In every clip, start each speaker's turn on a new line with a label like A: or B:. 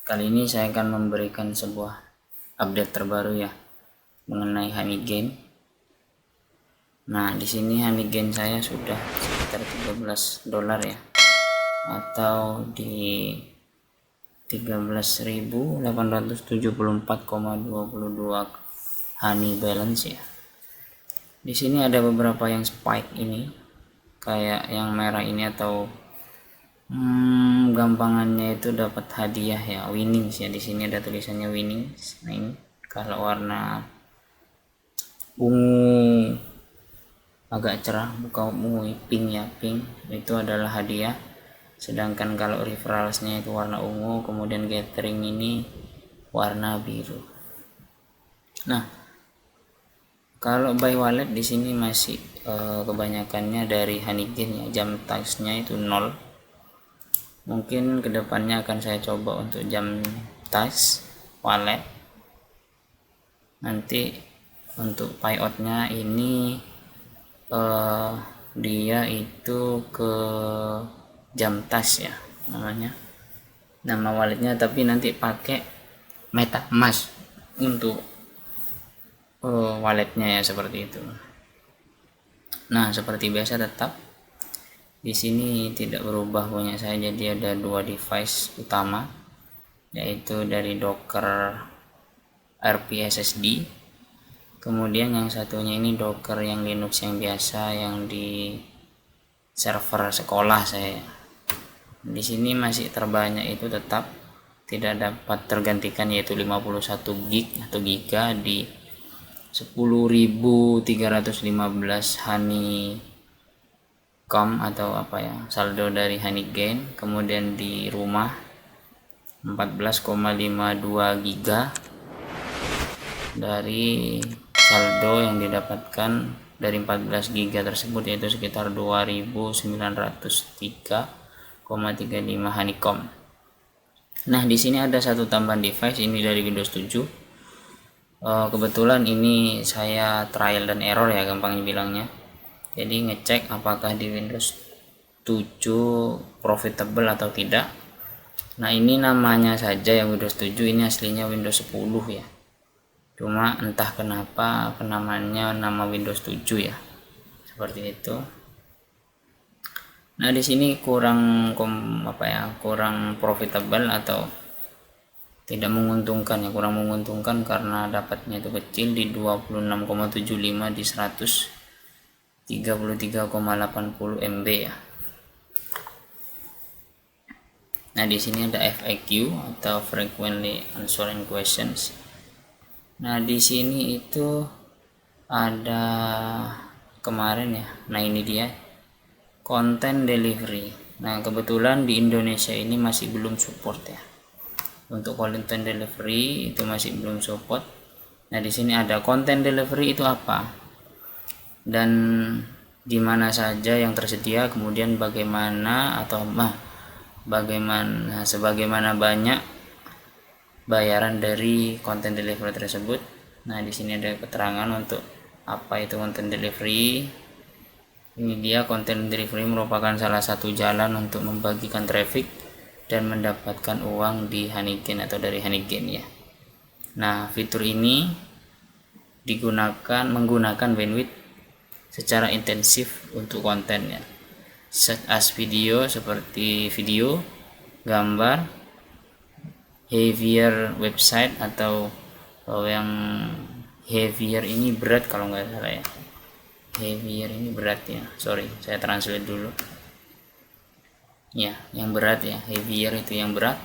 A: Kali ini saya akan memberikan sebuah update terbaru ya mengenai Honeygain. Nah, di sini Honeygain saya sudah sekitar $13 ya, atau di 13.874,22 honey balance ya. Di sini ada beberapa yang spike ini, kayak yang merah ini, atau gampangannya itu dapat hadiah ya, winnings ya. Di sini ada tulisannya winnings. Nah, ini kalau warna ungu agak cerah, bukan ungu, pink ya, pink itu adalah hadiah. Sedangkan kalau referralsnya itu warna ungu, kemudian gathering ini warna biru. Nah, kalau buy wallet di sini masih kebanyakannya dari Honeygain ya, jam touch-nya itu 0. Mungkin kedepannya akan saya coba untuk jam touch wallet. Nanti untuk payoutnya ini dia itu ke jam touch ya namanya, nama walletnya, tapi nanti pakai MetaMask untuk walletnya ya, seperti itu. Nah, seperti biasa tetap di sini tidak berubah punya saya, jadi ada dua device utama, yaitu dari Docker RPSSD, kemudian yang satunya ini Docker yang Linux yang biasa, yang di server sekolah saya. Di sini masih terbanyak itu tetap tidak dapat tergantikan, yaitu 51 gig atau giga di 10.315 honey atau apa ya, saldo dari Honeygain. Kemudian di rumah 14,52 giga dari saldo yang didapatkan dari 14 giga tersebut, yaitu sekitar 2.903,35 honeycomb. Nah, di sini ada satu tambahan device, ini dari Windows 7. Kebetulan ini saya trial dan error ya, gampangnya bilangnya. Jadi ngecek apakah di Windows 7 profitable atau tidak. Nah, ini namanya saja yang Windows 7, ini aslinya Windows 10 ya. Cuma entah kenapa penamaannya nama Windows 7 ya. Seperti itu. Nah, di sini kurang profitable atau tidak menguntungkan ya, kurang menguntungkan karena dapatnya itu kecil di 26,75 di 133,80 MB ya. Nah, di sini ada FAQ atau frequently answered questions. Nah, di sini itu ada kemarin ya. Nah, ini dia content delivery. Nah, kebetulan di Indonesia ini masih belum support ya. Untuk content delivery itu masih belum support. Nah, di sini ada content delivery itu apa? Dan di mana saja yang tersedia, kemudian sebagaimana banyak bayaran dari content delivery tersebut. Nah, di sini ada keterangan untuk apa itu content delivery. Ini dia, content delivery merupakan salah satu jalan untuk membagikan traffic dan mendapatkan uang di Honeygain atau dari Honeygain ya. Nah, fitur ini menggunakan bandwidth secara intensif untuk kontennya, such as video, seperti video, gambar, heavier website, atau yang heavier ini berat kalau nggak salah ya, heavier ini berat ya, sorry saya translate dulu ya, yang berat ya, heavier itu yang berat,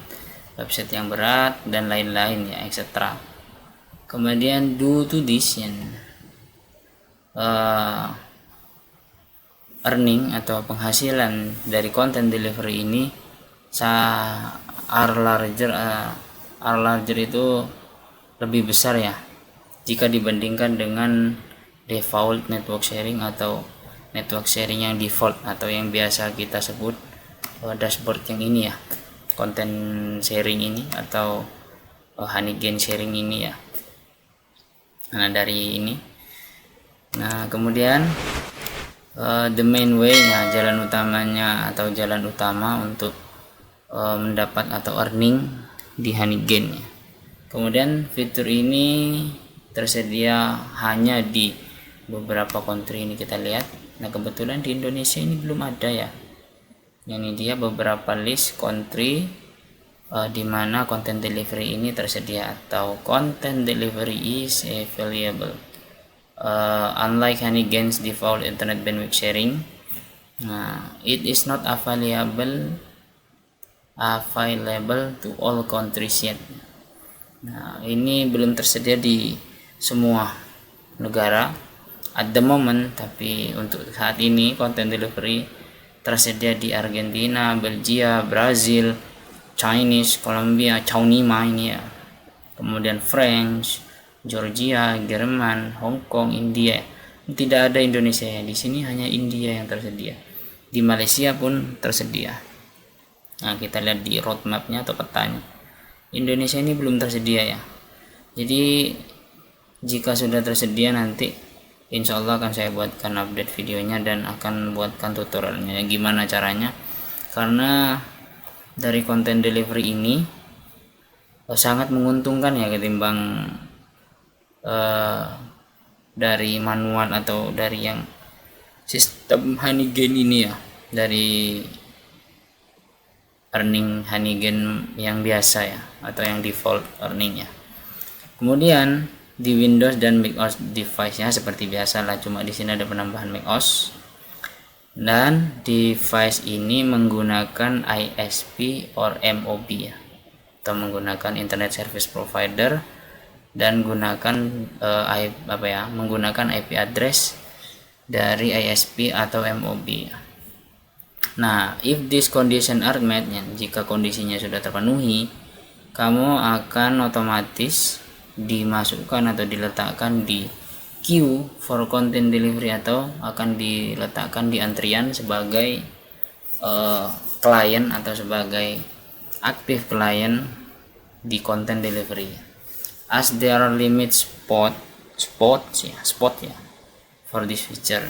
A: website yang berat, dan lain-lain ya, etc. Kemudian due to this earning atau penghasilan dari content delivery ini are larger itu lebih besar ya jika dibandingkan dengan default network sharing atau network sharing yang default atau yang biasa kita sebut dashboard yang ini ya, content sharing ini atau Honeygain sharing ini ya. Nah, dari ini, nah kemudian the main way ya, jalan utamanya atau jalan utama untuk mendapat atau earning di Honeygain ya. Kemudian fitur ini tersedia hanya di beberapa country ini kita lihat. Nah kebetulan di Indonesia ini belum ada ya. Ini dia beberapa list country di mana content delivery ini tersedia atau content delivery is available. Unlike Honeygain's default internet bandwidth sharing, it is not available to all countries yet. Nah, ini belum tersedia di semua negara at the moment, tapi untuk saat ini content delivery tersedia di Argentina, Belgia, Brazil, Chinese, Colombia, Chaunima ini ya. Kemudian French, Georgia, Jerman, Hong Kong, India. Tidak ada Indonesia ya. Di sini hanya India yang tersedia. Di Malaysia pun tersedia. Nah, kita lihat di roadmapnya atau petanya. Indonesia ini belum tersedia ya. Jadi jika sudah tersedia nanti insya Allah akan saya buatkan update videonya dan akan buatkan tutorialnya gimana caranya, karena dari konten delivery ini sangat menguntungkan ya ketimbang dari manual atau dari yang sistem Honeygain ini ya, dari earning Honeygain yang biasa ya atau yang default earning ya. Kemudian di Windows dan macOS device-nya seperti biasa lah, cuma di sini ada penambahan macOS. Dan device ini menggunakan ISP or MOB ya, atau menggunakan Internet Service Provider dan menggunakan IP address dari ISP atau MOB ya. Nah, if this condition are met, ya, jika kondisinya sudah terpenuhi, kamu akan otomatis dimasukkan atau diletakkan di queue for content delivery atau akan diletakkan di antrian sebagai klien atau sebagai aktif klien di content delivery. As there are limit spot ya for this feature.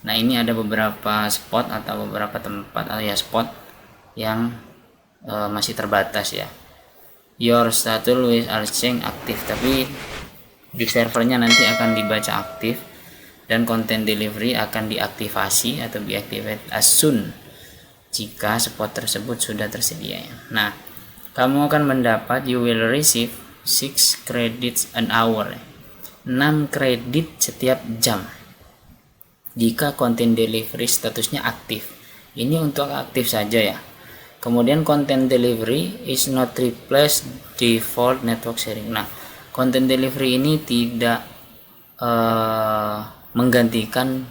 A: Nah, ini ada beberapa spot atau beberapa tempat atau ya spot yang masih terbatas ya. Your status with Arching aktif, tapi di servernya nanti akan dibaca aktif dan content delivery akan diaktifasi atau deactivate as soon jika spot tersebut sudah tersedia ya. Nah, kamu akan mendapat you will receive 6 credits an hour, 6 kredit setiap jam jika content delivery statusnya aktif. Ini untuk aktif saja ya. Kemudian content delivery is not replace default network sharing. Nah, content delivery ini tidak menggantikan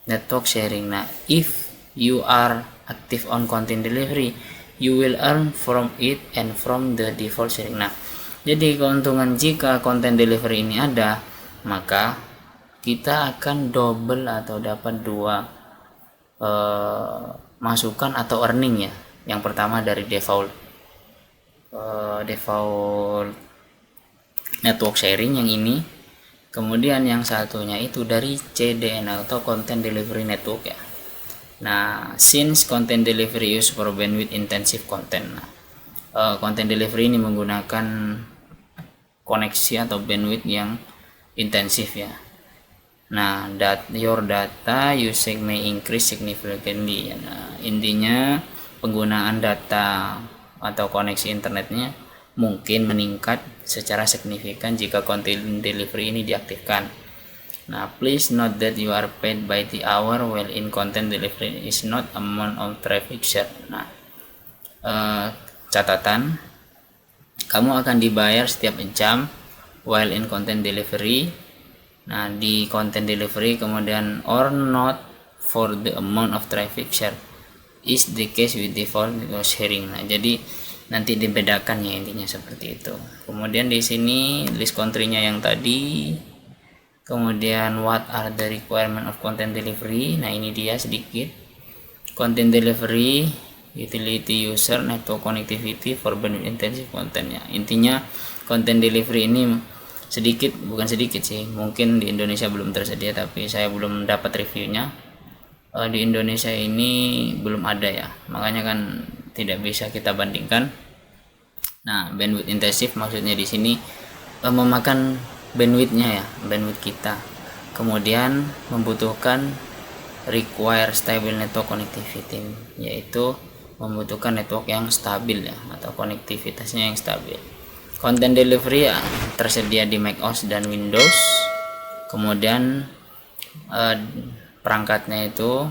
A: network sharing. Nah, if you are active on content delivery, you will earn from it and from the default sharing. Nah, jadi keuntungan jika content delivery ini ada, maka kita akan double atau dapat dua masukan atau earning ya. Yang pertama dari default network sharing yang ini, kemudian yang satunya itu dari CDN atau content delivery network ya. Nah, since content delivery use for bandwidth intensive content, content delivery ini menggunakan koneksi atau bandwidth yang intensif ya. Nah, your data usage may increase significantly. Nah, intinya penggunaan data atau koneksi internetnya mungkin meningkat secara signifikan jika content delivery ini diaktifkan. Nah, please note that you are paid by the hour while in content delivery is not amount of traffic share. Nah, catatan, kamu akan dibayar setiap jam while in content delivery. Nah, di content delivery kemudian or not for the amount of traffic share is the case with default sharing. Nah, jadi nanti dibedakan ya, intinya seperti itu. Kemudian di sini list country-nya yang tadi. Kemudian what are the requirement of content delivery? Nah, ini dia sedikit. Content delivery utility user network connectivity for bandwidth intensive content ya. Intinya content delivery ini bukan sedikit sih, mungkin di Indonesia belum tersedia, tapi saya belum dapat reviewnya. Di Indonesia ini belum ada ya, makanya kan tidak bisa kita bandingkan. Nah, bandwidth intensif maksudnya di sini memakan bandwidthnya ya, bandwidth kita. Kemudian membutuhkan require stable network connectivity, yaitu membutuhkan network yang stabil ya, atau konektivitasnya yang stabil. Content delivery ya, tersedia di macOS dan Windows. Kemudian perangkatnya itu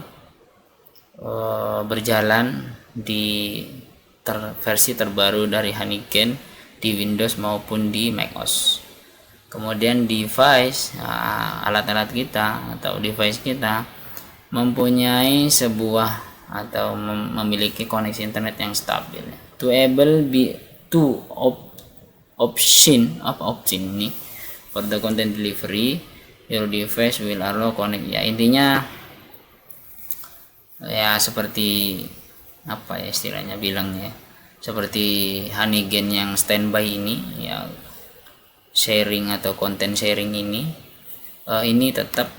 A: berjalan di versi terbaru dari Honeygen di Windows maupun di macOS. Kemudian device, alat-alat kita atau device kita mempunyai sebuah atau memiliki koneksi internet yang stabil. To able be to option ini for the content delivery, your device will allow connect. Ya, intinya ya seperti apa ya istilahnya bilangnya, seperti Honeygen yang standby ini ya, sharing atau konten sharing ini tetap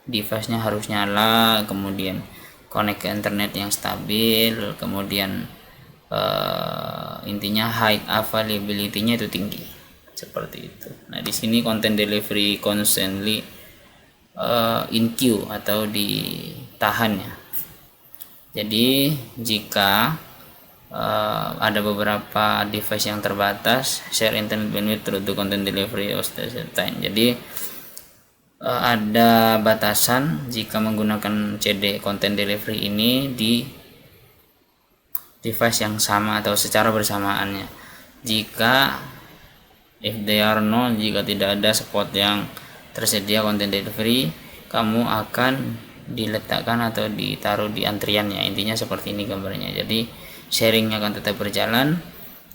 A: device-nya harus nyala, kemudian connect ke internet yang stabil, kemudian intinya high availability-nya itu tinggi, seperti itu. Nah, di sini content delivery constantly in queue atau ditahan ya. Jadi jika ada beberapa device yang terbatas, share internet bandwidth through the content delivery of the time. Jadi ada batasan jika menggunakan CD content delivery ini di device yang sama atau secara bersamaannya. Jika jika tidak ada spot yang tersedia content delivery, kamu akan diletakkan atau ditaruh di antriannya. Intinya seperti ini gambarnya. Jadi sharingnya akan tetap berjalan,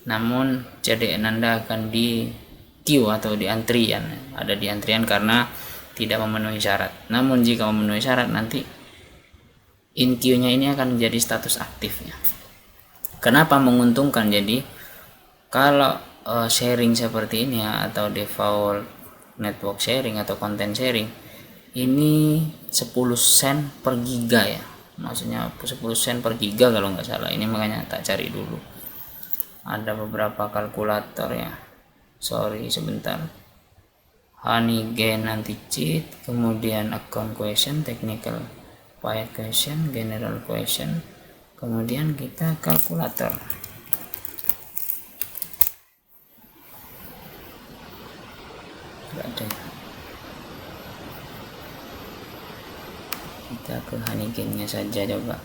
A: namun CDN Anda akan di queue atau di antrian, ada di antrian karena tidak memenuhi syarat. Namun jika memenuhi syarat, nanti in queue-nya ini akan menjadi status aktifnya. Kenapa menguntungkan? Jadi kalau sharing seperti ini ya, atau default network sharing atau content sharing, ini 10 sen per giga ya, maksudnya 10 sen per giga kalau nggak salah. Ini makanya tak cari dulu, ada beberapa kalkulator ya, sorry sebentar. Honeygen anti cheat, kemudian account question, technical quiet question, general question, kemudian kita kalkulator. Nggak ada. Kita ke Honeygen-nya saja coba.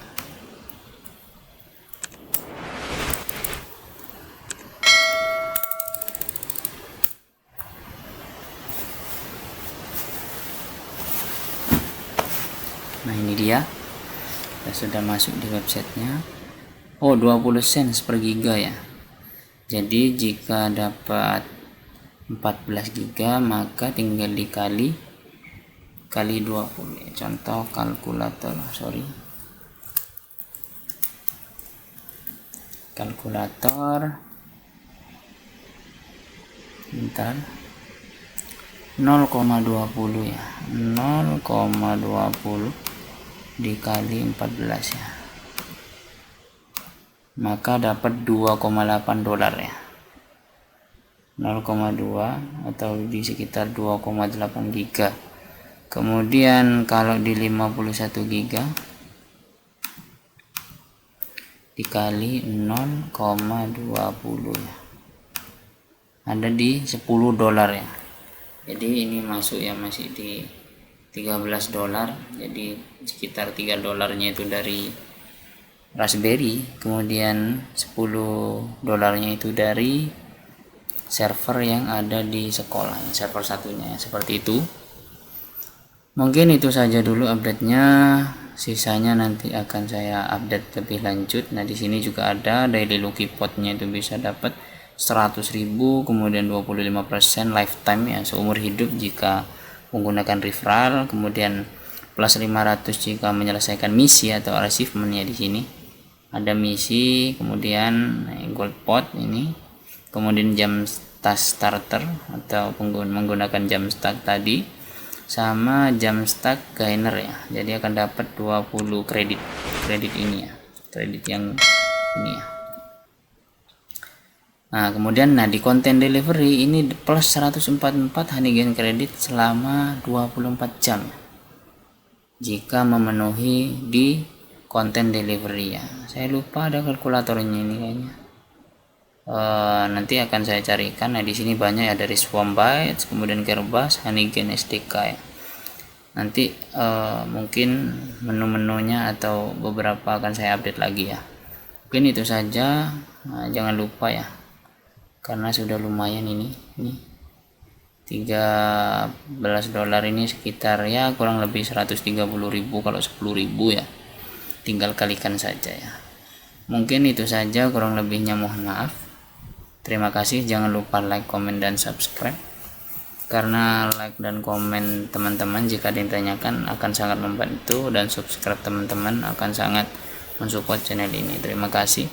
A: Nah, ini dia. Kita sudah masuk di websitenya. Oh, 20 sen per giga ya. Jadi jika dapat 14 giga maka tinggal dikali 20. Contoh kalkulator, kalkulator bentar, 0,20 ya, 0,20 dikali 14 ya, maka dapat 2,8 dolar ya, 0,2 atau di sekitar 2,8 giga. Kemudian kalau di 51 giga dikali 0,20 ya, ada di 10 dolar ya. Jadi ini masuk ya, masih di 13 dolar. Jadi sekitar 3 dolarnya itu dari Raspberry, kemudian 10 dolarnya itu dari server yang ada di sekolah, server satunya, seperti itu. Mungkin itu saja dulu update-nya, sisanya nanti akan saya update lebih lanjut. Nah, di sini juga ada daily lucky pot-nya, itu bisa dapat 100.000, kemudian 25% lifetime ya, seumur hidup jika menggunakan referral, kemudian plus 500 jika menyelesaikan misi atau achievement-nya. Di sini ada misi, kemudian gold pot ini, kemudian jam starter atau menggunakan jam start tadi, sama jam start gainer ya. Jadi akan dapat 20 kredit ini ya, kredit yang ini ya. Nah, kemudian di konten delivery ini plus 144 Honeygen kredit selama 24 jam jika memenuhi di konten delivery ya. Saya lupa ada kalkulatornya ini kayaknya. Nanti akan saya carikan. Nah, di sini banyak ya, dari Swarmbytes, kemudian Kerbas, Honeygen SDK ya. Nanti mungkin menu-menunya atau beberapa akan saya update lagi ya. Mungkin itu saja. Nah, jangan lupa ya, karena sudah lumayan ini 13 dolar ini sekitar ya kurang lebih 130.000 kalau 10.000 ya, tinggal kalikan saja ya. Mungkin itu saja, kurang lebihnya mohon maaf. Terima kasih, jangan lupa like, komen, dan subscribe, karena like dan komen teman-teman jika ditanyakan akan sangat membantu, dan subscribe teman-teman akan sangat mensupport channel ini. Terima kasih.